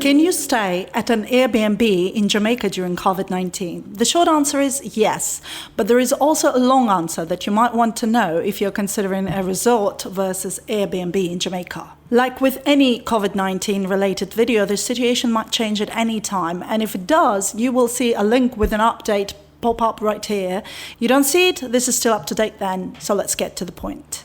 Can you stay at an Airbnb in Jamaica during COVID-19? The short answer is yes, but there is also a long answer that you might want to know if you're considering a resort versus Airbnb in Jamaica. Like with any COVID-19 related video, the situation might change at any time, and if it does, you will see a link with an update pop up right here. You don't see it? This is still up to date then, so let's get to the point.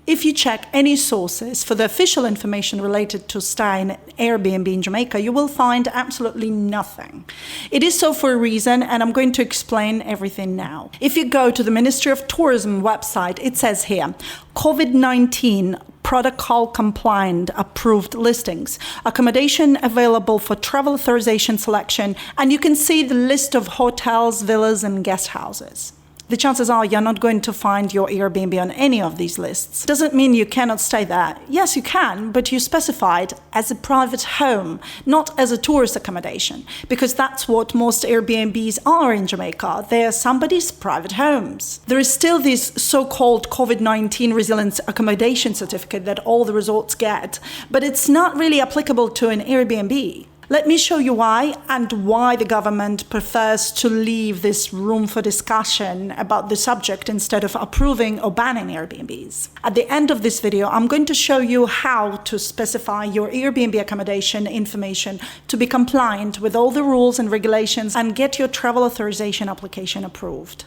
If you check any sources for the official information related to staying at Airbnb in Jamaica, you will find absolutely nothing. It is so for a reason, and I'm going to explain everything now. If you go to the Ministry of Tourism website, it says here, COVID-19 protocol compliant approved listings, accommodation available for travel authorization selection, and you can see the list of hotels, villas, and guest houses. The chances are you're not going to find your Airbnb on any of these lists. Doesn't mean you cannot stay there. Yes, you can, but you specified as a private home, not as a tourist accommodation, because that's what most Airbnbs are in Jamaica. They are somebody's private homes. There is still this so-called COVID-19 resilience accommodation certificate that all the resorts get, but it's not really applicable to an Airbnb. Let me show you why and why the government prefers to leave this room for discussion about the subject instead of approving or banning Airbnbs. At the end of this video, I'm going to show you how to specify your Airbnb accommodation information to be compliant with all the rules and regulations and get your travel authorization application approved.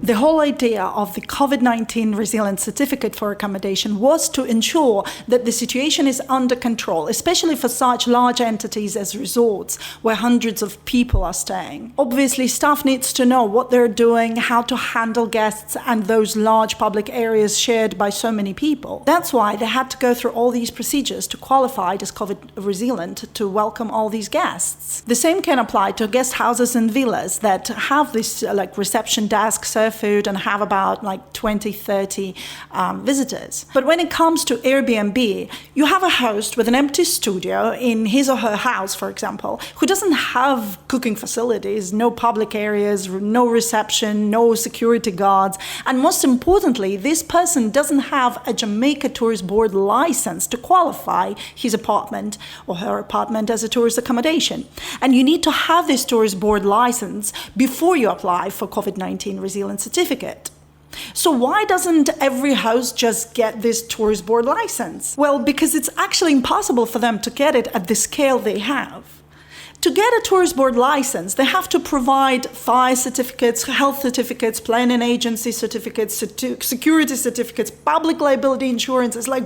The whole idea of the COVID-19 resilience certificate for accommodation was to ensure that the situation is under control, especially for such large entities as resorts where hundreds of people are staying. Obviously, staff needs to know what they're doing, how to handle guests and those large public areas shared by so many people. That's why they had to go through all these procedures to qualify as COVID resilient to welcome all these guests. The same can apply to guest houses and villas that have this like reception desk, food, and have about like 20-30 visitors. But when it comes to Airbnb, you have a host with an empty studio in his or her house, for example, who doesn't have cooking facilities, no public areas, no reception, no security guards, and most importantly, this person doesn't have a Jamaica Tourist Board license to qualify his apartment or her apartment as a tourist accommodation. And you need to have this Tourist Board license before you apply for COVID-19 resilience certificate. So why doesn't every host just get this Tourist Board license? Well, because it's actually impossible for them to get it at the scale they have. To get a Tourist Board license, they have to provide fire certificates, health certificates, planning agency certificates, security certificates, public liability insurance. It's like...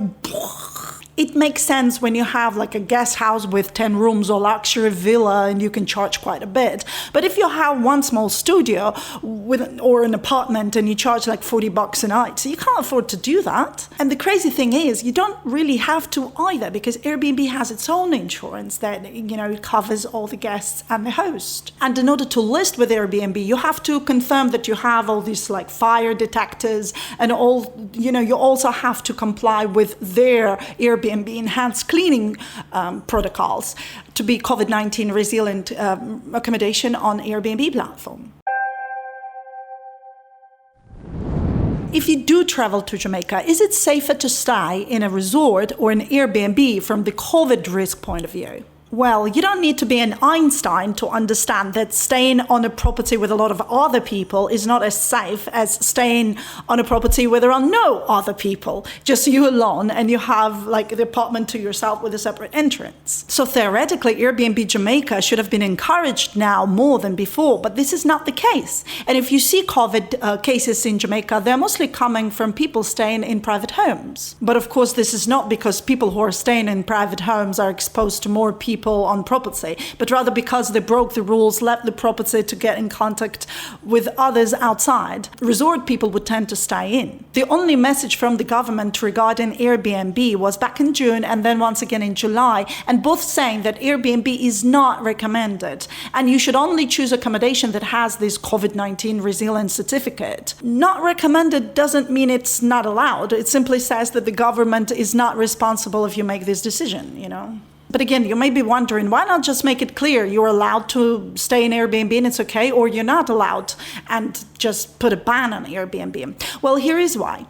It makes sense when you have like a guest house with 10 rooms or luxury villa and you can charge quite a bit. But if you have one small studio or an apartment and you charge like $40 a night, so you can't afford to do that. And the crazy thing is you don't really have to either, because Airbnb has its own insurance that, you know, it covers all the guests and the host. And in order to list with Airbnb, you have to confirm that you have all these like fire detectors and all, you know, you also have to comply with their Airbnb enhanced cleaning protocols to be COVID-19 resilient accommodation on Airbnb platform. If you do travel to Jamaica, is it safer to stay in a resort or an Airbnb from the COVID risk point of view? Well, you don't need to be an Einstein to understand that staying on a property with a lot of other people is not as safe as staying on a property where there are no other people, just you alone, and you have like the apartment to yourself with a separate entrance. So theoretically, Airbnb Jamaica should have been encouraged now more than before, but this is not the case. And if you see COVID cases in Jamaica, they're mostly coming from people staying in private homes. But of course, this is not because people who are staying in private homes are exposed to more people on property, but rather because they broke the rules, left the property to get in contact with others outside. Resort people would tend to stay in. The only message from the government regarding Airbnb was back in June and then once again in July, and both saying that Airbnb is not recommended and you should only choose accommodation that has this COVID-19 resilience certificate. Not recommended doesn't mean it's not allowed. It simply says that the government is not responsible if you make this decision, you know. But again, you may be wondering, why not just make it clear you're allowed to stay in Airbnb and it's okay, or you're not allowed, and just put a ban on Airbnb? Well, here is why.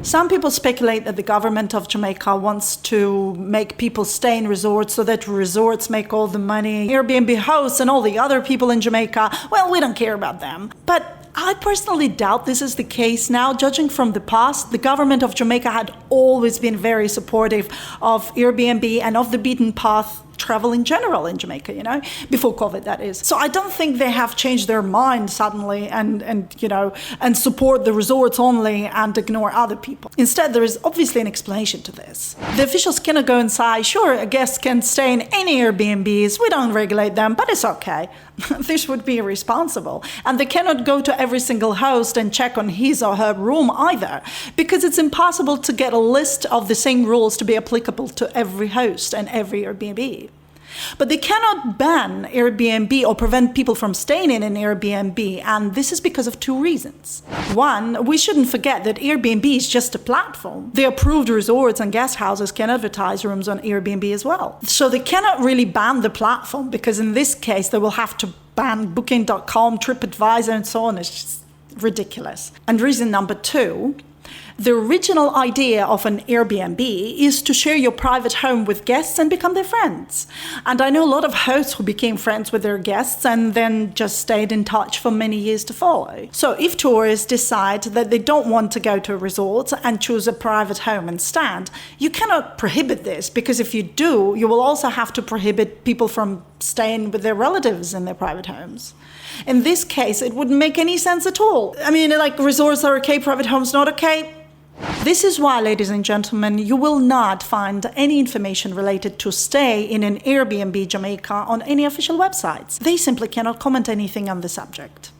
Some people speculate that the government of Jamaica wants to make people stay in resorts so that resorts make all the money. Airbnb hosts and all the other people in Jamaica, well, we don't care about them. But I personally doubt this is the case now. Judging from the past, the government of Jamaica had always been very supportive of Airbnb and of the beaten path travel in general in Jamaica, before COVID, that is. So I don't think they have changed their mind suddenly and support the resorts only and ignore other people. Instead, there is obviously an explanation to this. The officials cannot go and say, sure, a guest can stay in any Airbnbs, we don't regulate them, but it's okay. This would be irresponsible. And they cannot go to every single host and check on his or her room either, because it's impossible to get a list of the same rules to be applicable to every host and every Airbnb. But they cannot ban Airbnb or prevent people from staying in an Airbnb, and this is because of two reasons. One, we shouldn't forget that Airbnb is just a platform. The approved resorts and guest houses can advertise rooms on Airbnb as well. So they cannot really ban the platform, because in this case they will have to ban Booking.com, TripAdvisor and so on. It's just ridiculous. And reason number two, the original idea of an Airbnb is to share your private home with guests and become their friends. And I know a lot of hosts who became friends with their guests and then just stayed in touch for many years to follow. So if tourists decide that they don't want to go to a resort and choose a private home instead, you cannot prohibit this, because if you do, you will also have to prohibit people from staying with their relatives in their private homes. In this case, it wouldn't make any sense at all. I mean, like, resorts are okay, private homes not okay. This is why, ladies and gentlemen, you will not find any information related to stay in an Airbnb Jamaica on any official websites. They simply cannot comment anything on the subject.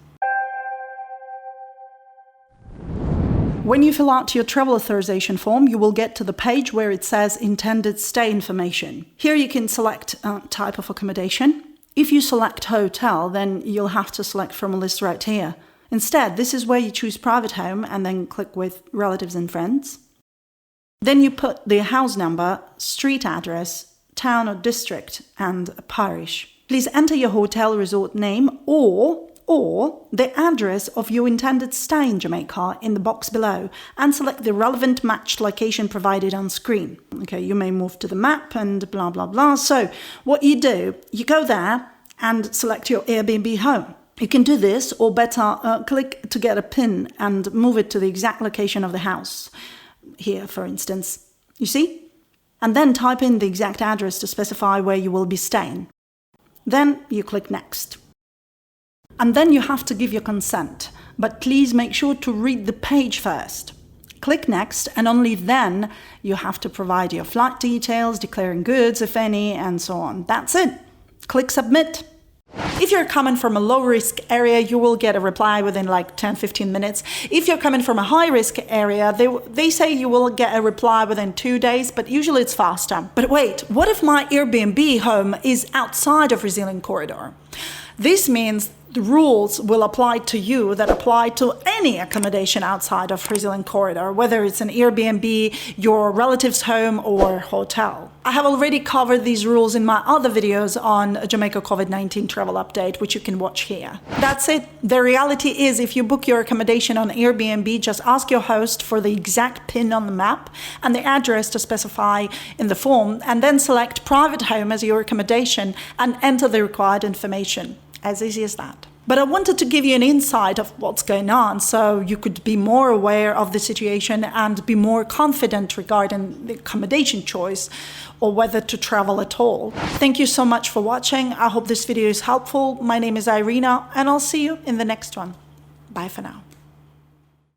When you fill out your travel authorization form, you will get to the page where it says intended stay information. Here you can select type of accommodation. If you select hotel, then you'll have to select from a list right here. Instead, this is where you choose private home and then click with relatives and friends. Then you put the house number, street address, town or district, and a parish. Please enter your hotel resort name or the address of your intended stay in Jamaica in the box below, and select the relevant matched location provided on screen. Okay, you may move to the map and blah, blah, blah. So what you do, you go there and select your Airbnb home. You can do this, or better, click to get a pin and move it to the exact location of the house. Here, for instance. You see? And then type in the exact address to specify where you will be staying. Then you click Next. And then you have to give your consent, but please make sure to read the page first. Click Next, and only then you have to provide your flight details, declaring goods, if any, and so on. That's it. Click Submit. If you're coming from a low-risk area, you will get a reply within like 10-15 minutes. If you're coming from a high-risk area, they say you will get a reply within 2 days, but usually it's faster. But wait, what if my Airbnb home is outside of Resilient Corridor? This means the rules will apply to you that apply to any accommodation outside of Resilient Corridor, whether it's an Airbnb, your relative's home, or hotel. I have already covered these rules in my other videos on Jamaica COVID-19 travel update, which you can watch here. That's it. The reality is, if you book your accommodation on Airbnb, just ask your host for the exact pin on the map and the address to specify in the form, and then select private home as your accommodation and enter the required information. As easy as that. But I wanted to give you an insight of what's going on so you could be more aware of the situation and be more confident regarding the accommodation choice or whether to travel at all. Thank you so much for watching. I hope this video is helpful. My name is Irina, and I'll see you in the next one. Bye for now.